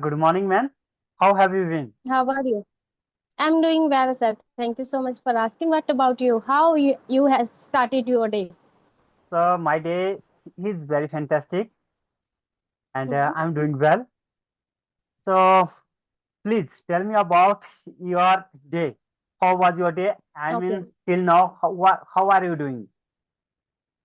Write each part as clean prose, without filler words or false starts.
Good morning, man. How have you been? How are you? I'm doing well, sir. Thank you so much for asking. What about you? How you has started your day? So, my day is very fantastic and Hmm. I'm doing well. So, please tell me about your day. How was your day? I Okay. mean, till now, how are you doing?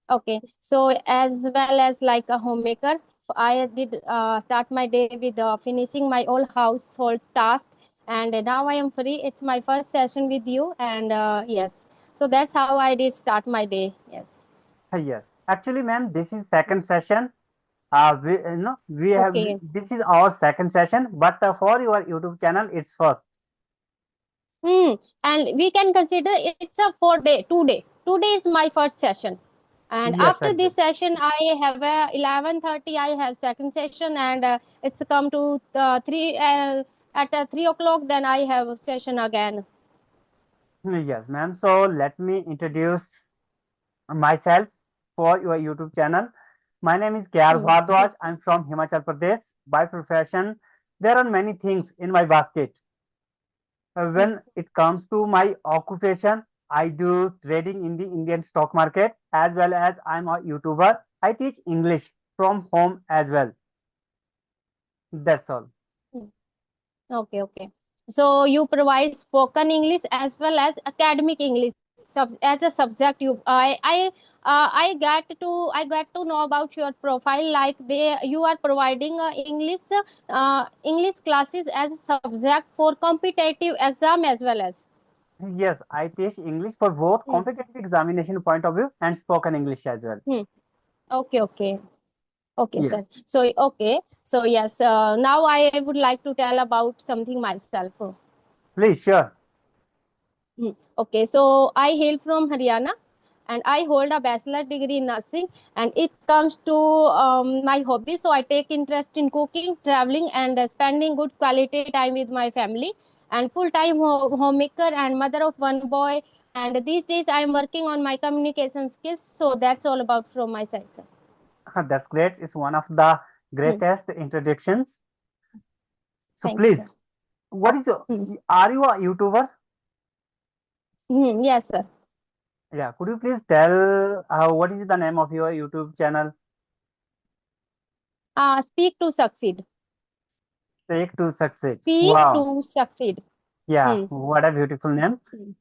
Okay. So as well as like a homemaker, I did start my day with finishing my all household task, and now I am free. It's my first session with you, and yes. So that's how I did start my day. Yes. Yes. Actually, ma'am, this is second session. We have Okay. this is our second session, but for your YouTube channel, it's first. Hmm. And we can consider it's a 4 day, 2 day. Today is my first session. And Yes, after this exactly. session, I have 11:30. I have second session, and it's come to three at 3 o'clock. Then I have a session again. Yes, ma'am. So, let me introduce myself for your YouTube channel. My name is KR Hmm. Bhardwaj. Yes. I'm from Himachal Pradesh. By profession, there are many things in my basket. Hmm. When it comes to my occupation, I do trading in the Indian stock market as well as I'm a YouTuber. I teach English from home as well. That's all. Hmm. Okay. Okay. So you provide spoken English as well as academic English as a subject. I get to know about your profile. Like they you are providing English classes as a subject for competitive exam as well as. Yes, I teach English for both Hmm. competitive examination point of view and spoken English as well. Hmm. Okay. Okay. Okay, Yes, sir. So okay. So yes. Now I would like to tell about something myself. please, sure. Okay, so I hail from Haryana and I hold a bachelor degree in nursing. And it comes to my hobby. So I take interest in cooking, traveling, and spending good quality time with my family. And full time homemaker and mother of one boy. And these days I am working on my communication skills. So that's all about from my side, sir. That's great. It's one of the Hmm. greatest introductions. So Thank you, please, sir. what is your, Hmm. are you a YouTuber? Yes, sir. Yeah, could you please tell what is the name of your YouTube channel? Speak to succeed. Take to Succeed. Speak Wow. to succeed. Yeah, Hmm. what a beautiful name. Hmm.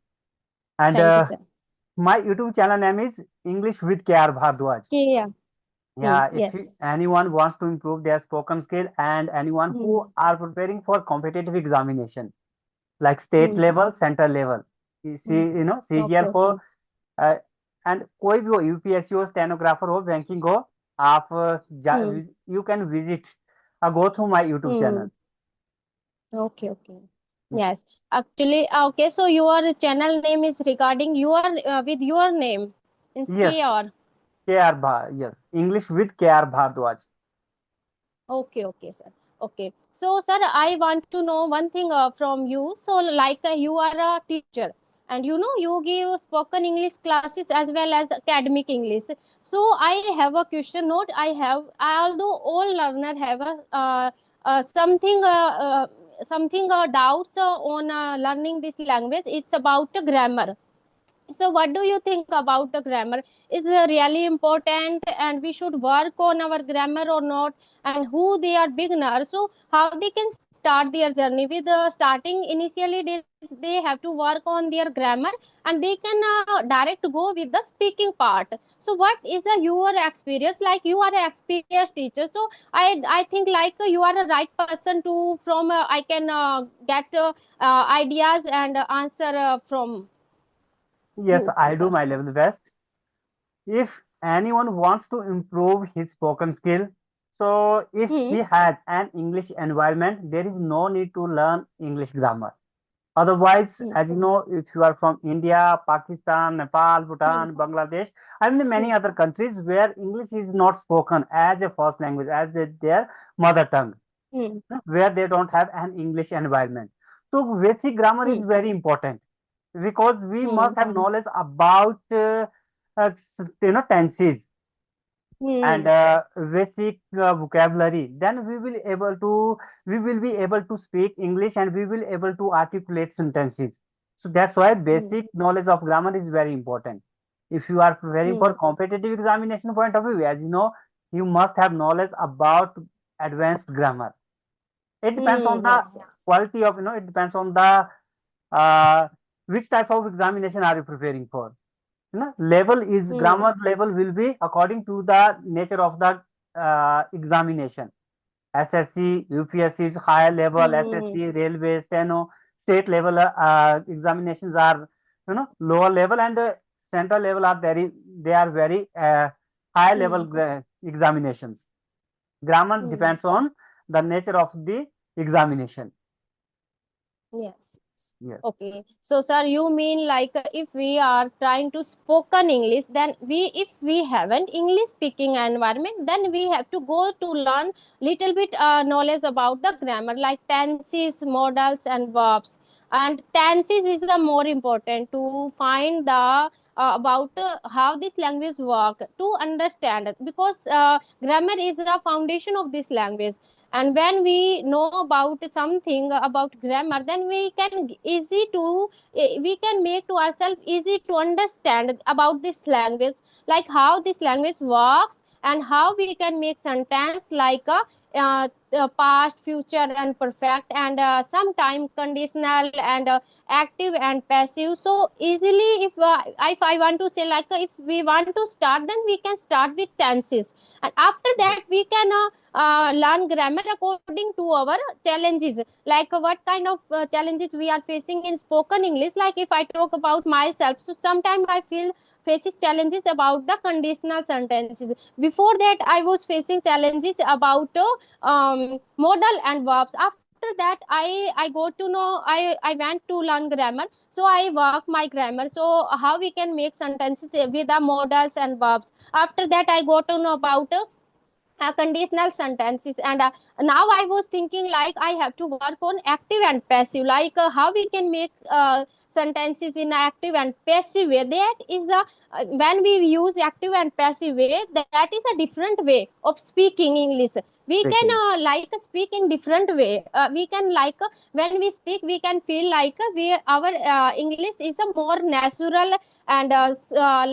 And Thank you, sir. my YouTube channel name is English with KR Bhardwaj. Okay, yeah. Yeah, if Yes. anyone wants to improve their spoken skill and anyone who Hmm. are preparing for competitive examination like state Hmm. level, central level, Hmm. CGL Okay, for okay. And कोई भी हो UPSC हो stenographer हो banking हो आप Hmm. You can visit go through my YouTube Hmm. Channel. Okay, okay. Yes. Actually, okay. So your channel name is regarding your with your name in S K or K R भा yes English with K R Bhardwaj. okay, okay, sir. Okay. So, sir, I want to know one thing from you. So, like you are a teacher, and you give spoken English classes as well as academic English. So, I have a question. Note I have, although all learner have a something doubts on learning this language. It's about the grammar. So what do you think about the grammar? Is really important and we should work on our grammar or not? And who they are beginners, so how they can start their journey with starting initially they have to work on their grammar, and they can direct go with the speaking part. So what is your experience? Like you are an experienced teacher, so I think like you are a right person to from I can get ideas and answer from yes you, I do sir. My level best. If anyone wants to improve his spoken skill, so if Hmm. he has an English environment, there is no need to learn English grammar. Otherwise, Hmm. as you know, if you are from India, Pakistan, Nepal, Hmm. Bhutan, Bangladesh, and many Hmm. other countries where English is not spoken as a first language, as their mother tongue, Hmm. where they don't have an English environment. So basic grammar is Hmm. very important because we Hmm. must have knowledge about tenses. and Hmm. basic vocabulary, then we will be able to speak English and we will able to articulate sentences. So that's why Hmm. basic knowledge of grammar is very important. If you are preparing Hmm. for competitive examination point of view, as you know, you must have knowledge about advanced grammar. It depends on Hmm. the Yes. Yes. quality of, it depends on the uh, which type of examination are you preparing for. Level is Hmm. grammar level will be according to the nature of the examination. SSC, UPSC is higher level, Hmm. SSC, railway, steno, state level examinations are lower level, and central level are very high level Hmm. examinations. Grammar Hmm. depends on the nature of the examination. Yes. Yes. Okay. So, sir, you mean like if we are trying to spoken English, then if we haven't English speaking environment, then we have to go to learn little bit knowledge about the grammar, like tenses, modals, and verbs. And tenses is the more important to find the about how this language work to understand it, because grammar is the foundation of this language. And when we know about something about grammar, then we can easy to we can make to ourselves easy to understand about this language, like how this language works and how we can make sentence like past, future, and perfect, and sometime conditional, and active and passive. So easily, if I want to say, like if we want to start, then we can start with tenses, and after that we can learn grammar according to our challenges, like what kind of challenges we are facing in spoken English. Like if I talk about myself, so sometimes I feel faces challenges about the conditional sentences. Before that I was facing challenges about modal and verbs. After that I got to know, I went to learn grammar, so I work my grammar, so how we can make sentences with the modals and verbs. After that I got to know about conditional sentences, and now I was thinking like I have to work on active and passive, like how we can make sentences in active and passive way. That is the when we use active and passive way, that is a different way of speaking English. We can Speaking. like speak in different way. We can like when we speak we can feel like we our English is a more natural, and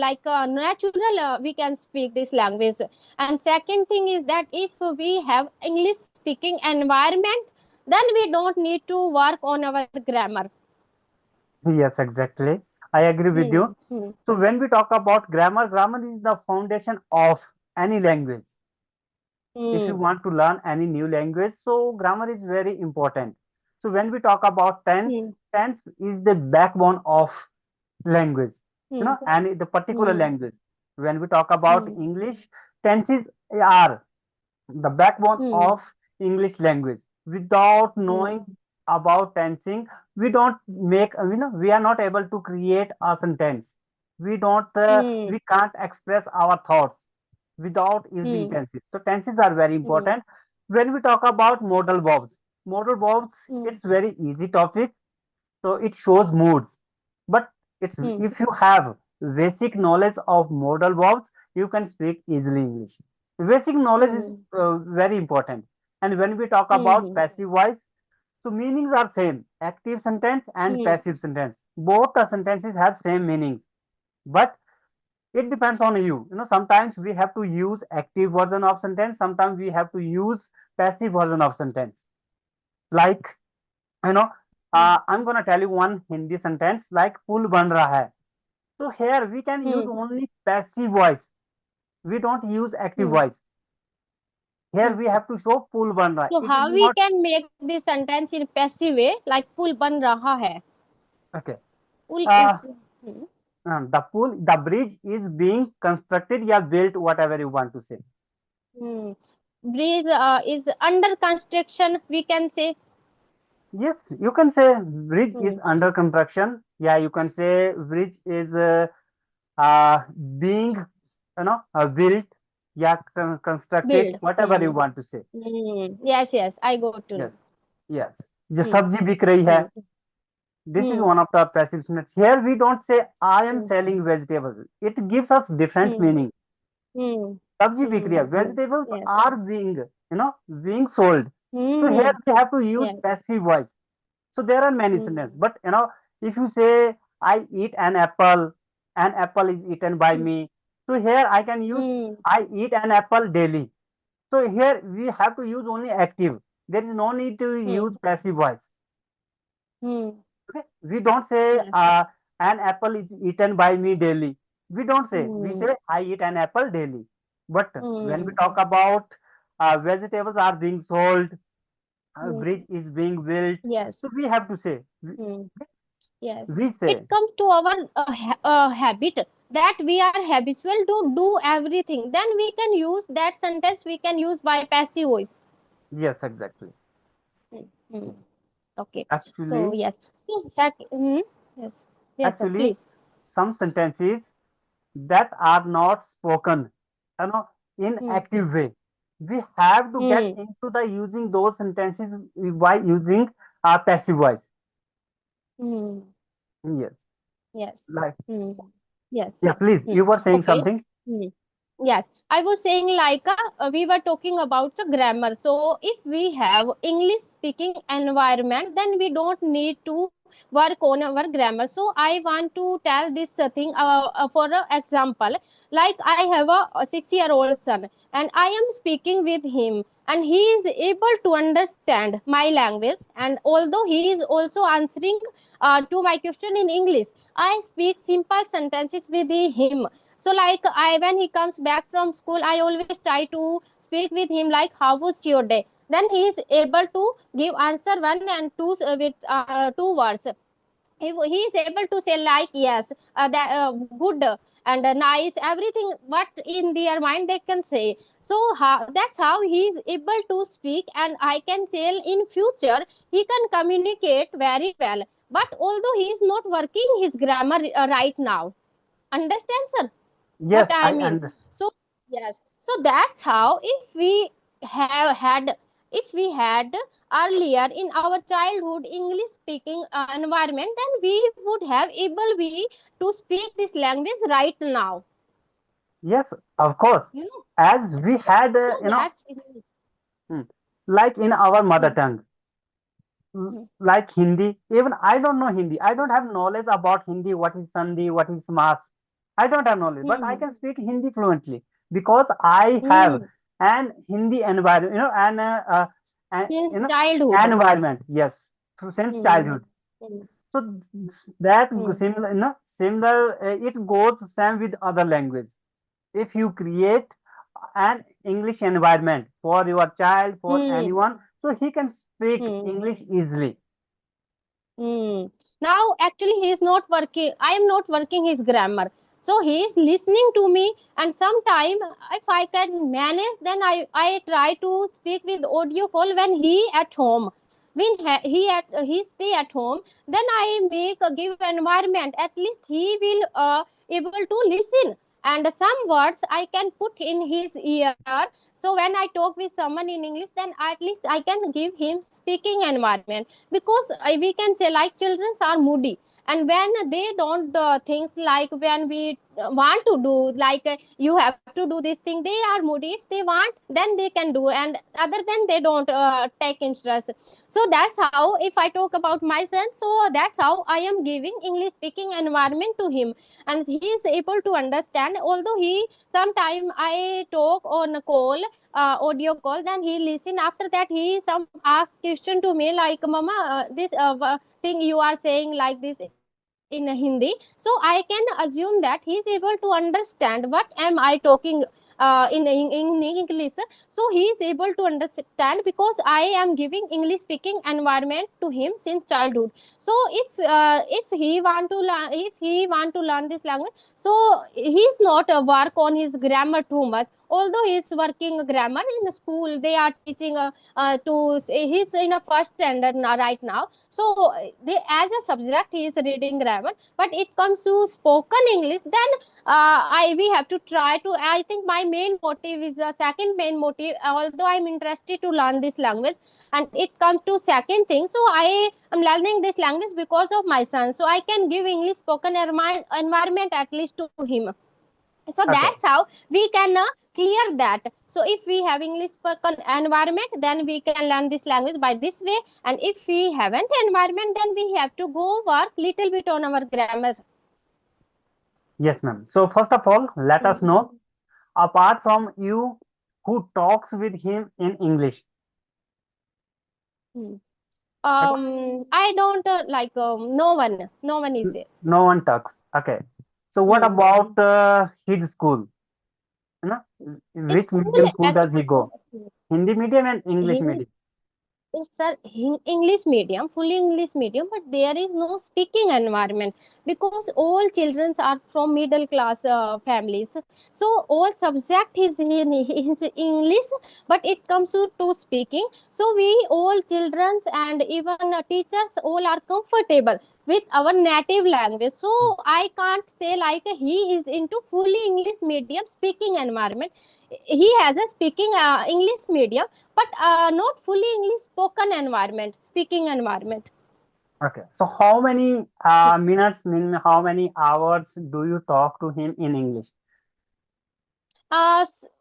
like natural we can speak this language. And second thing is that if we have English speaking environment, then we don't need to work on our grammar. Yes, exactly. I agree with you. Hmm. Hmm. So when we talk about grammar, grammar is the foundation of any language. If you Hmm. want to learn any new language, so grammar is very important. So when we talk about tense, Hmm. tense is the backbone of language, Hmm. and the particular Hmm. language. When we talk about Hmm. English, tenses are the backbone Hmm. of English language. Without Hmm. knowing about tensing, we don't make, we are not able to create a sentence. Hmm. We can't express our thoughts without using Hmm. tenses. So tenses are very Hmm. important. When we talk about modal verbs, Hmm. it's very easy topic. So it shows moods. But it's Hmm. if you have basic knowledge of modal verbs, you can speak easily English. Basic knowledge is Hmm. very important. And when we talk about Hmm. passive voice, so meanings are same. Active sentence and Hmm. passive sentence. Both the sentences have same meanings. But it depends on you. Sometimes we have to use active version of sentence. Sometimes we have to use passive version of sentence. Like, you know, Hmm. I'm gonna tell you one Hindi sentence like पुल बन रहा है. So here we can use Hmm. only passive voice. We don't use active Hmm. voice. Here Hmm. we have to show पुल बन रहा है. So It is how we not can make this sentence in passive way, like पुल बन रहा है. okay. Pull Uh, is. Hmm. the bridge is being constructed, yeah, built, whatever you want to say. Hmm. Bridge is under construction, we can say. Yes, you can say bridge is Hmm. under construction. Yeah, you can say bridge is uh, being, built, yeah, constructed, Build. whatever you Hmm. want to say. Hmm. Yes, yes, I got to Yes, know. yes. जो Hmm. सब्जी बिक रही है, Hmm. this is Hmm. one of the passive sentence. Here we don't say I am Hmm. selling vegetables. It gives us different Hmm. meaning. Hmm. sabji bik rahi hai, vegetables Yes. are being, being sold. So here Hmm. we have to use Yes. passive voice. So there are many sentences, Hmm. but if you say I eat an apple is eaten by Hmm. me. So here I can use Hmm. I eat an apple daily. So here we have to use only active. There is no need to use Hmm. passive voice. Hmm. Okay? We don't say Yes. an apple is eaten by me daily. We don't say. We Hmm. say I eat an apple daily. But when we Hmm. talk about vegetables are being sold, Hmm. bridge is being built, so Yes. we have to say. Hmm. Yes. We say. It comes to our habit that we are habitual to do everything. Then we can use that sentence. We can use by passive voice. Yes, exactly. Hmm. Hmm. Okay. So Actually, yes. So yes. Yes, sir. actually, Please. some sentences that are not spoken, you know, in Hmm. active way. We have to get Hmm. into the using those sentences by using our passive voice. Hmm. Yes, Yes. like Hmm. yeah. Yes. Please, Hmm. you were saying Okay. something. Hmm. Yes, I was saying like we were talking about the grammar. So if we have English speaking environment, then we don't need to work on our grammar. So I want to tell this thing for example. Like I have a 6-year-old son, and I am speaking with him, and he is able to understand my language. And although he is also answering to my question in English, I speak simple sentences with him. So like I when he comes back from school, I always try to speak with him like how was your day. Then he is able to give answer one and two with two words. He is able to say like yes, that good and nice everything what in their mind they can say. So that's how he is able to speak, and I can say in future he can communicate very well. But although he is not working his grammar right now, understand sir what Yes, I I mean? understand. So yes, so that's how if we had earlier in our childhood English speaking environment, then we would have able we to speak this language right now. Yes, of course. You know, As we yes. had, So that's hmm, like in our mother mm, tongue, mm, like Hindi. Even I don't know Hindi. I don't have knowledge about Hindi. What is Sandhi? What is Mas? I don't have knowledge, but I mm, can speak Hindi fluently because I have mm, an Hindi environment, an, since childhood. environment. Yes, since Mm, childhood. mm, So that mm, similar, similar. It goes same with other language. If you create an English environment for your child, for mm, anyone, so he can speak mm. English easily. Hmm. Now, actually, he is not working. I am not working his grammar. So he is listening to me, and sometime if I can manage, then I try to speak with audio call when he at home. When he stay at home, then I make give environment. At least he will able to listen, and some words I can put in his ear. So when I talk with someone in English, then at least I can give him speaking environment, because we can say like children are moody, and when they don't things like when we want to do like you have to do this thing, they are moody. If they want, then they can do, and other than they don't take interest. So that's how if I talk about my son, so that's how I am giving English speaking environment to him, and he is able to understand. Although he sometime I talk on a call, audio call, then he listen. After that he some ask question to me like mama, this thing you are saying like this in Hindi. So I can assume that he is able to understand what am I talking in English. So he is able to understand because I am giving English speaking environment to him since childhood. So if he want to learn, if he want to learn this language, so he is not work on his grammar too much. Although he is working grammar in school, they are teaching he's in a first standard now, right now. So they as a subject he is reading grammar, but it comes to spoken English, then I we have to try to. I think my main motive is a second main motive. Although I'm interested to learn this language, and it comes to second thing. So I am learning this language because of my son. So I can give English spoken environment at least to him. So Okay. that's how we can clear that. So if we have English spoken environment, then we can learn this language by this way. And if we haven't environment, then we have to go work little bit on our grammar. Yes, ma'am. So first of all, let us Hmm. know, apart from you, who talks with him in English? Hmm. Okay. I don't like no one is there. No one talks. Okay. So what Hmm. about his school? You know, which School medium school does he go? actually. Hindi medium and English medium. Yes, sir. English medium, fully English medium, but there is no speaking environment because all children are from middle class families. So all subject is in is English, but it comes to speaking. So we all children and even teachers all are comfortable with our native language. So I can't say like he is into fully English medium speaking environment. He has a speaking English medium, but not fully English spoken environment, speaking environment. Okay. So how many minutes, mean how many hours do you talk to him in English?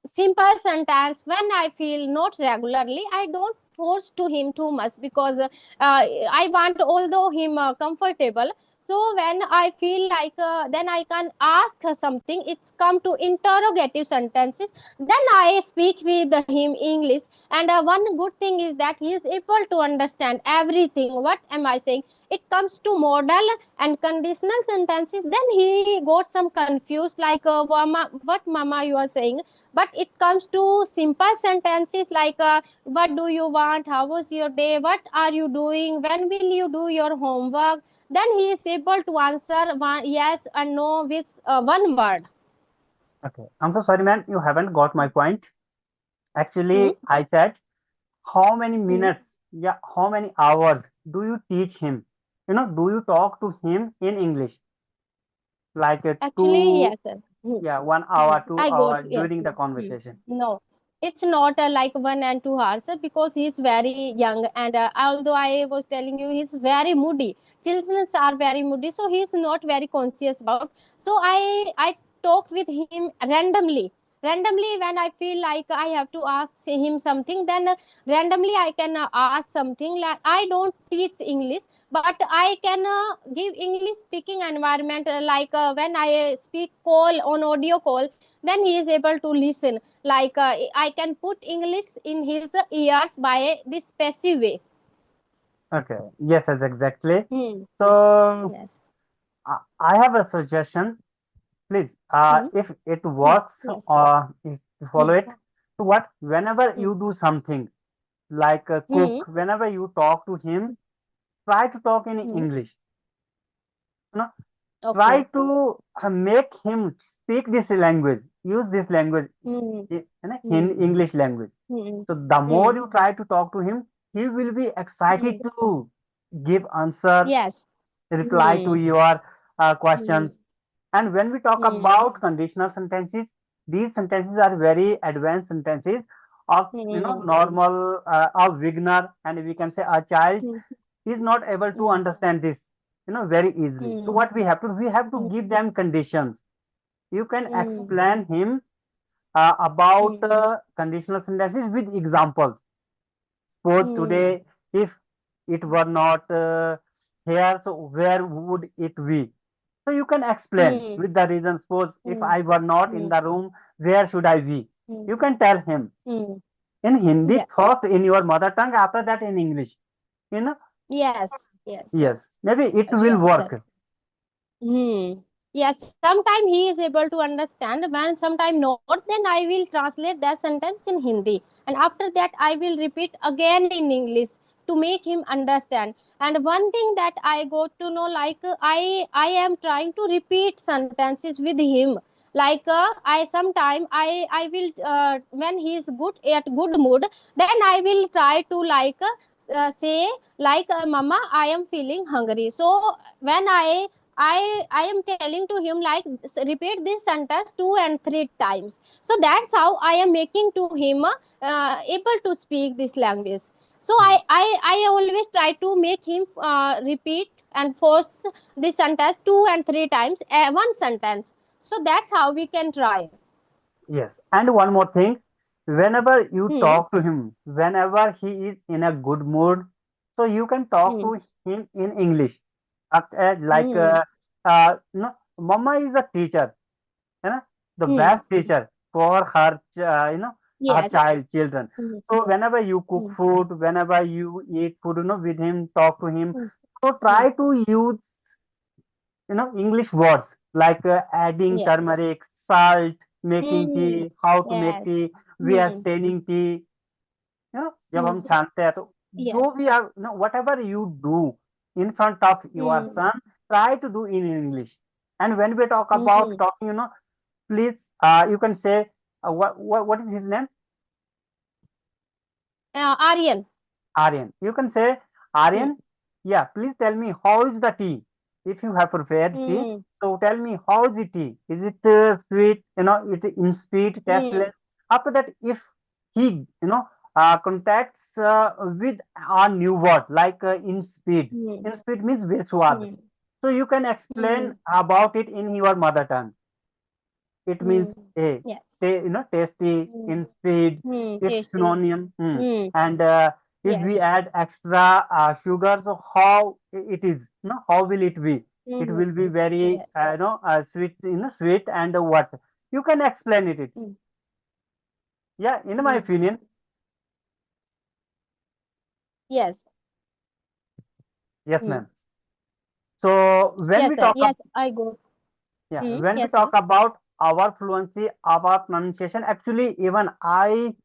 Simple sentence. When I feel not regularly, I don't force to him too much because I want although him comfortable. So when I feel like then I can ask her something, it's come to interrogative sentences, then I speak with him English. And one good thing is that he is able to understand everything what am I saying. It comes to modal and conditional sentences, then he got some confused like mama, what mama you are saying. But it comes to simple sentences like what do you want, how was your day, what are you doing, when will you do your homework, then he is able to answer one yes and no with one word. Okay. I'm so sorry, ma'am. You haven't got my point. Hmm? Actually, I said how many Hmm. minutes, yeah, how many hours do you teach him? Do you talk to him in English? Like Actually, two, yes, sir. Hmm. yeah, 1 hour, two I got hour yes. during the Hmm. conversation. No, it's not like 1 and 2 hours because he's very young. And although I was telling you, he's very moody. Children are very moody, so he's not very conscious about. So I talk with him randomly. Randomly, when I feel like I have to ask him something, then randomly I can ask something. Like I don't teach English, but I can give English speaking environment. Like when I speak call on audio call, then he is able to listen. Like I can put English in his ears by this passive way. Okay. Yes, yes, exactly. Hmm. So Yes. I have a suggestion. Please, Hmm. if it Hmm. works, Yes. if you follow Hmm. it. So what? Whenever Hmm. you do something like Hmm. cook, whenever you talk to him, try to talk in Hmm. English. You know, try Okay. to make him speak this language, use this language, Hmm. in Hmm. English language. Hmm. So the more Hmm. you try to talk to him, he will be Hmm. excited to give answer, Yes. reply to Hmm. your Hmm. questions. And when we talk Hmm. about conditional sentences, these sentences are very advanced sentences of Hmm. normal of beginner, and we can say a child Hmm. is not able to Hmm. understand this very easily. So Hmm. what we have to Hmm. give them conditions. You can Hmm. explain him about Hmm. conditional sentences with examples. Suppose Hmm. today, if it were not here, so where would it be? So you can explain Hmm. with the reason. Suppose if Hmm. I were not in Hmm. the room, where should I be? Hmm. You can tell him Hmm. in Hindi Yes. first, in your mother tongue, after that in English. You know, Yes. Yes. yes, maybe it will Yes, sir. work. Hmm. Yes, sometime he is able to understand. When sometime not, then I will translate that sentence in Hindi. And after that, I will repeat again in English to make him understand. And one thing that I got to know, like I am trying to repeat sentences with him. Like I sometime I will when he is good at good mood, then I will try to like say like Mama, I am feeling hungry. So when I am telling to him like repeat this sentence 2 and 3 times. So that's how I am making to him able to speak this language. So Hmm. I always try to make him repeat and force this sentence 2 and 3 times one sentence. So that's how we can try. Yes. And one more thing, whenever you Hmm. talk to him, whenever he is in a good mood, so you can talk Hmm. to him in English. Like, Hmm. Mama is a teacher, you know, the Hmm. best teacher for her, her Yes. children. Hmm. So whenever you cook Hmm. food, whenever you eat food, with him, talk to him. Hmm. So Hmm. try to use, English words like adding Yes. turmeric, salt, making Hmm. tea, how to make Yes. tea, we are Hmm. staining tea, जब Hmm. हम छानते हैं तो जो Yes. भी आप whatever you do in front of your Hmm. son, try to do in English. And when we talk about Hmm. talking, please, you can say, what is his name? Aryan. Aryan. You can say, Hmm. Aryan, yeah, please tell me how is the tea? If you have prepared tea, Hmm. so tell me how is the tea? Is it sweet? It in sweet, Hmm. tasteless. After that, if he, contacts with a new word like in speed. Hmm. In speed means beswad. Hmm. So you can Hmm. explain about it in your mother tongue. It means Hmm. a, Yes. tasty Hmm. in speed. Hmm. It's Tasty. synonym. Hmm. And if Yes. we add extra sugar, so how it is? How will it be? It Hmm. will be very, Yes. sweet. Sweet and what? You can explain it. Hmm. Yeah, in my Hmm. opinion. Yes. Yes, Hmm. ma'am. So when Yes, we sir. talk Yes, I go. Yeah, Hmm. when we Yes, talk sir. about our fluency, our pronunciation, actually, even I,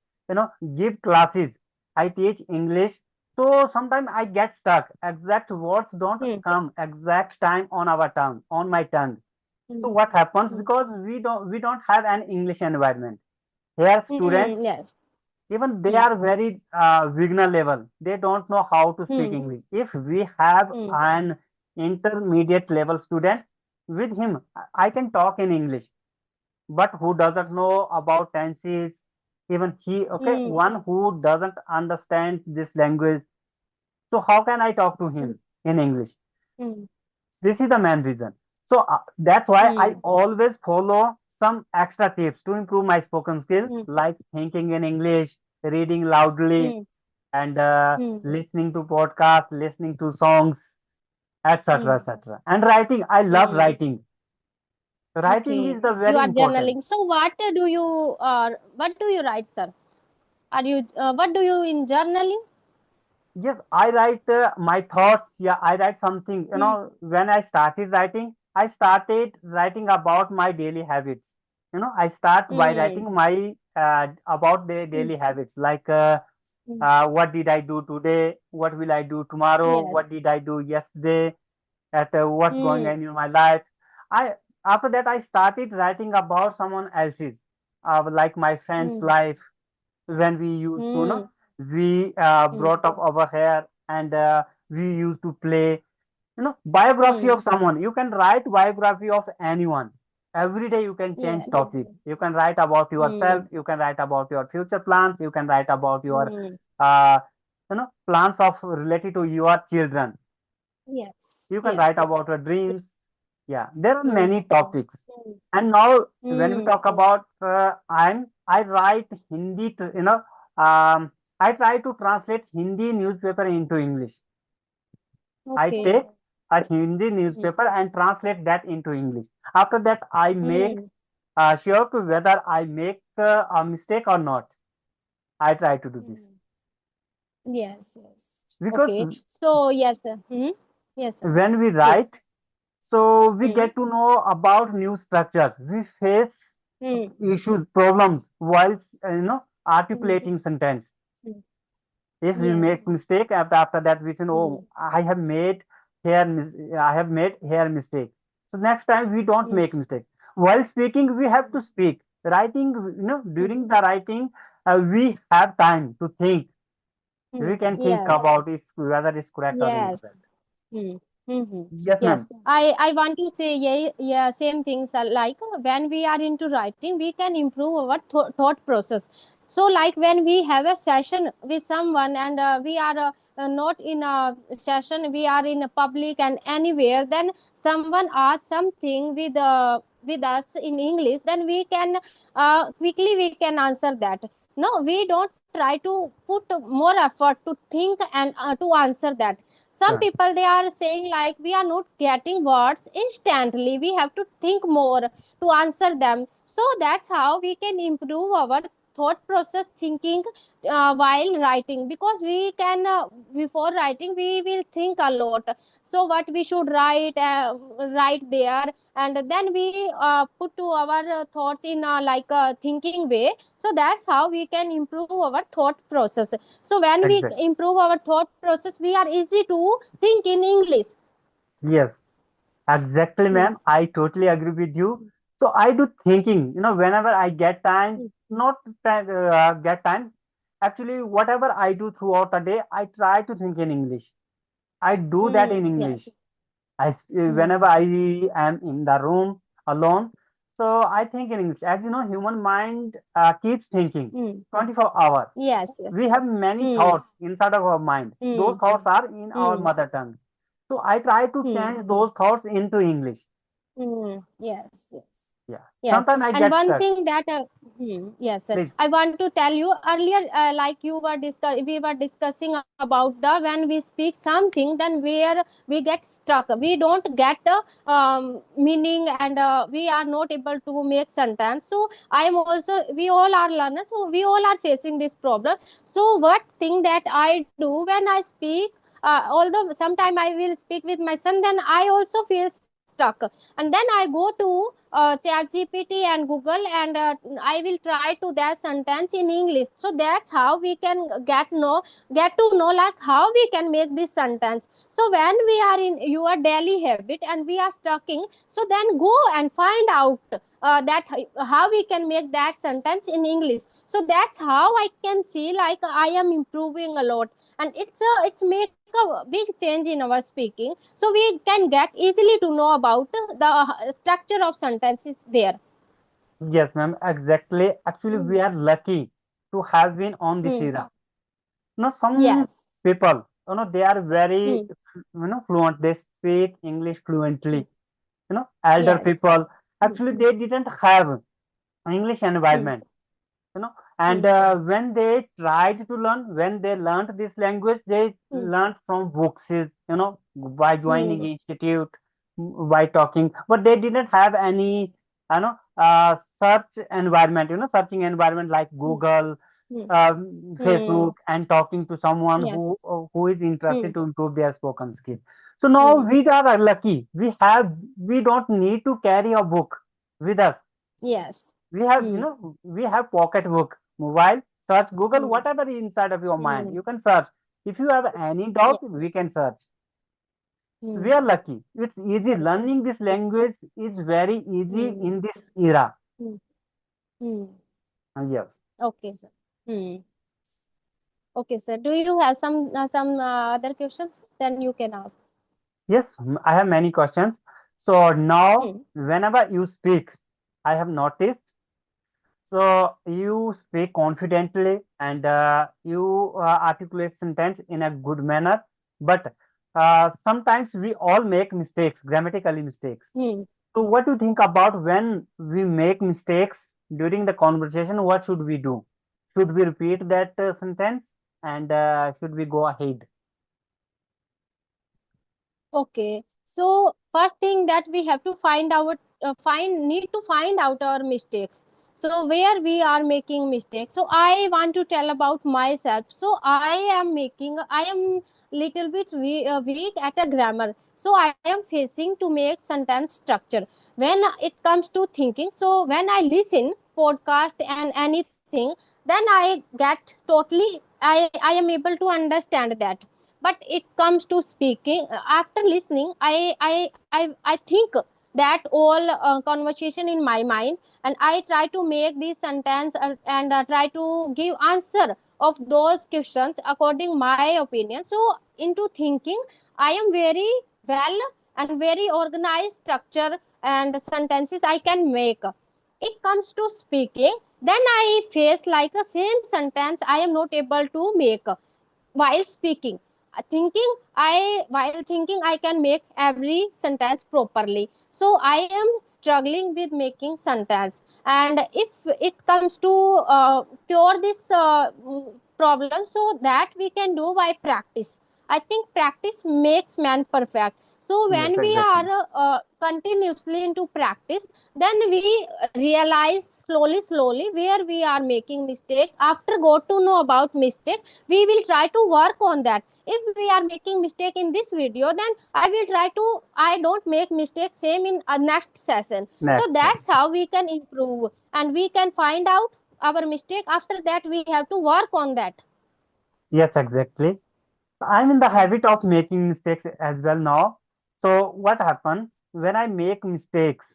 give classes. I teach English. So sometimes I get stuck. Exact words don't Hmm. come exact time on our tongue, on my tongue. Hmm. So what happens, Hmm. because we don't have an English environment. Here, Hmm. students, Yes. even they Hmm. are very beginner level. They don't know how to speak Hmm. English. If we have Hmm. an intermediate level student, with him, I can talk in English, but who doesn't know about tenses, even he, okay, Hmm. one who doesn't understand this language, so how can I talk to Hmm. him in English? Hmm. This is the main reason. So that's why I Hmm. always follow some extra tips to improve my spoken skill, Hmm. like thinking in English, reading loudly, Hmm. and Hmm. listening to podcasts, listening to songs, etc., Hmm. etc. And writing, I love Hmm. writing. Writing Okay. is the You very are important. journaling. So what do you write, sir? Are you what do you in journaling? Yes, I write my thoughts. Yeah, I write something. Hmm. When I started writing, I started writing about my daily habits. I start by Hmm. writing my about the Hmm. daily habits, like Hmm. what did I do today, what will I do tomorrow, Yes. what did I do yesterday, at what's going Hmm. on in my life. I After that I started writing about someone else's, like my friend's Hmm. life, when we used to, Hmm. we Hmm. brought up our hair, and we used to play, biography Hmm. of someone. You can write biography of anyone. Every day you can change Yes. topic. You can write about yourself, Hmm. you can write about your future plans, you can write about your Hmm. uh, plans of related to your children. Yes. You can Yes. write Yes. about your dreams. Yeah, there are Hmm. many topics. Hmm. And now when we Hmm. talk about I write Hindi to, I try to translate Hindi newspaper into English. I Okay. take a Hindi Hmm. newspaper and translate that into English. After that, I make Hmm. sure to whether I make a mistake or not. I try to do this Hmm. Yes. Yes. because Okay. So yes, sir. Hmm. Yes, sir. when we Please. write, so we Hmm. get to know about new structures. We face Hmm. issues, problems while Hmm. articulating sentence. Hmm. If we Yes. make mistake, after that we say, Hmm. oh, I have made here mistake. So next time we don't Hmm. make mistake. While speaking, we have to speak. Writing, Hmm. during the writing, we have time to think. We Hmm. can think Yes. about it, whether it's correct or Yes. incorrect. Hmm. Mm-hmm. Yes, Yes, ma'am. I want to say yeah, yeah, same things are like when we are into writing, we can improve our thought process. So, like when we have a session with someone and we are not in a session, we are in a public and anywhere, then someone asks something with with us in English, then we can quickly we can answer that. No, we don't try to put more effort to think and to answer that. Some Correct. people they are saying like we are not getting words instantly, we have to think more to answer them. So that's how we can improve our thought process thinking while writing, because we can before writing we will think a lot. So what we should write there, and then we put to our thoughts in like a thinking way. So that's how we can improve our thought process. So when we Exactly. improve our thought process, we are easy to think in English. Yes. Exactly, Hmm. ma'am. I totally agree with you. So I do thinking, whenever I get time, Hmm. not get time. Actually, whatever I do throughout the day, I try to think in English. I do that in Yes. English. Hmm. Whenever I am in the room alone, so I think in English. As you know, human mind keeps thinking Hmm. 24 hours. Yes, yes. We have many Hmm. thoughts inside of our mind. Those Hmm. thoughts are in our Hmm. mother tongue. So I try to Hmm. change those thoughts into English. Yes, yes. Yeah. Yes, Sometimes I and get one stuck. thing that yes, sir, Please. I want to tell you earlier, like we were discussing about the when we speak something, then where we get stuck, we don't get the meaning, and we are not able to make sentence. So I am also, we all are learners, so we all are facing this problem. So what thing that I do when I speak, although sometime I will speak with my son, then I also feel stuck, and then I go to chat gpt and google, and I will try to that sentence in English. So that's how we can get to know like how we can make this sentence. So when we are in your daily habit and we are stucking, so then go and find out that how we can make that sentence in English. So that's how I can see like I am improving a lot, and it's make a big change in our speaking. So we can get easily to know about the structure of sentences there. Yes, ma'am. Exactly. Actually, Hmm. we are lucky to have been on this Hmm. era. Some Yes. people, they are very, Hmm. fluent. They speak English Hmm. fluently. Elder Yes. people, Hmm. actually, they didn't have English Hmm. environment. And Hmm. when they tried to learn, when they learned this language, they Hmm. learned from books, by joining Hmm. institute, by talking, but they didn't have any, search environment, searching environment like Hmm. Google, Hmm. Facebook, Hmm. and talking to someone Yes. who is Hmm. interested to improve their spoken skill. So now Hmm. we are lucky. We don't need to carry a book with us. Yes. We have, Hmm. we have pocket book, mobile, search Google, Hmm. whatever is inside of your mind, Hmm. you can search. If you have any Yeah. doubt, we can search. We Hmm. are lucky. It's easy. Learning this language is very easy Hmm. in this era. Hmm. Hmm. Yes. Okay, sir. Hmm. Okay, sir. Do you have some other questions? Then you can ask. Yes, I have many questions. So now, Hmm. whenever you speak, I have noticed, so you speak confidently and you articulate sentence in a good manner. But sometimes we all make mistakes, grammatically mistakes. Hmm. So what do you think about when we make mistakes during the conversation? What should we do? Should we repeat that sentence and should we go ahead? Okay. So first thing that we have to find out, need to find out our mistakes. So where we are making mistakes. So I want to tell about myself. So I am little bit weak at a grammar. So I am facing to make sentence structure. When it comes to thinking, so when I listen podcast and anything, then I get totally, I am able to understand that. But it comes to speaking, after listening, I think that all conversation in my mind, and I try to make this sentence and try to give answer of those questions according my opinion. So into thinking, I am very well and very organized structure and sentences I can make. It comes to speaking, then I face like a same sentence I am not able to make while speaking. thinking I while thinking I can make every sentence properly. So I am struggling with making sentence, and if it comes to cure this problem, so that we can do by practice. I think practice makes man perfect. So Yes, when we exactly. are continuously into practice, then we realize slowly where we are making mistake. After got to know about mistake, we will try to work on that. If we are making mistake in this video, then I will try to I don't make mistake same in a next session. So Next. that's how we can improve, and we can find out our mistake. After that we have to work on that. Yes, exactly. I'm in the Hmm. habit of making mistakes as well now. So what happened when I make mistakes?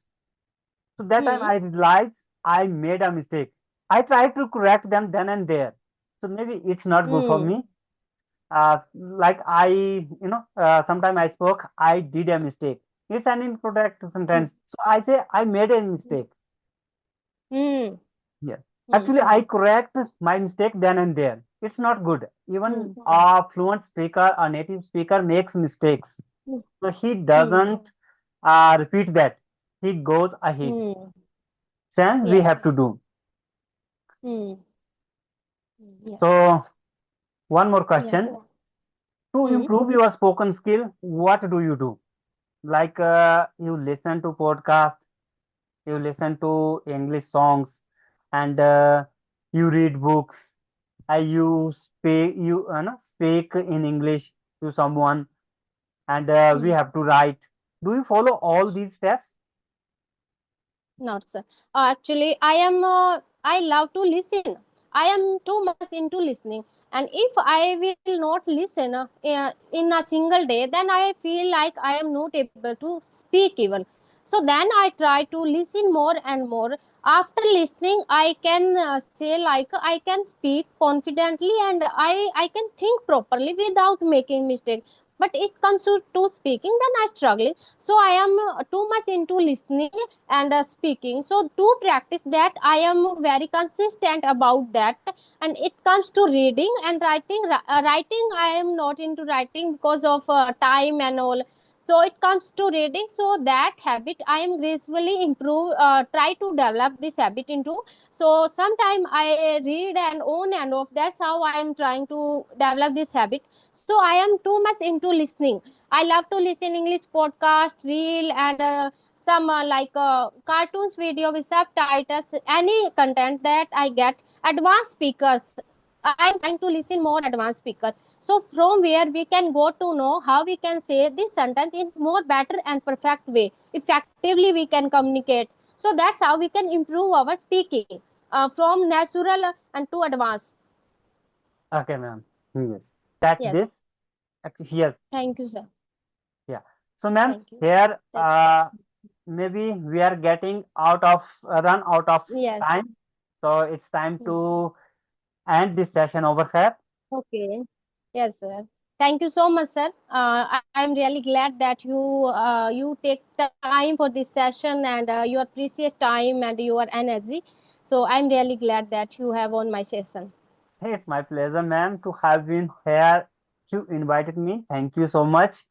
So that time Hmm. I realized I made a mistake. I try to correct them then and there. So maybe it's not good for Hmm. me. Like sometime I spoke, I did a mistake. It's an incorrect Hmm. sentence. So I say I made a mistake. Hmm. Yes. Hmm. Actually, I correct my mistake then and there. It's not good. Even Hmm. a fluent speaker, a native speaker makes mistakes. Hmm. So he Hmm. doesn't repeat that. He goes ahead. Hmm. Same we have to Yes. do. Hmm. Yes. So one more Yes. question. To Hmm. improve your spoken skill, what do you do? Like you listen to podcast, you listen to English songs, and you read books. You speak in English to someone, and we Hmm. have to write. Do you follow all these steps? Not sir. Actually, I am. I love to listen. I am too much into listening, and if I will not listen in a single day, then I feel like I am not able to speak even. So then I try to listen more and more. After listening, I can say like I can speak confidently, and I can think properly without making mistake. But it comes to speaking, then I struggling. So I am too much into listening and speaking. So to practice that, I am very consistent about that. And it comes to reading and writing. Writing, I am not into writing because of time and all. So it comes to reading. So that habit, I am gracefully improve. Try to develop this habit into. So sometime I read and on and off. That's how I am trying to develop this habit. So I am too much into listening. I love to listen English podcast, reel, and some cartoons video with subtitles, any content that I get. Advanced speakers, I am trying to listen more advanced speaker. So from where we can go to know how we can say this sentence in more better and perfect way. Effectively we can communicate. So that's how we can improve our speaking from natural and to advanced. Okay, ma'am. Yes. That's this. Yes. Yes. Thank you, sir. Yeah. So, ma'am, Thank you. here Thank maybe we are getting out of run out of Yes. time. So it's time Hmm. to end this session over here. Okay. Yes, sir. Thank you so much, sir. I am really glad that you take time for this session and your precious time and your energy. So I'm really glad that you have on my session. Hey, it's my pleasure, ma'am, to have been here. You invited me. Thank you so much.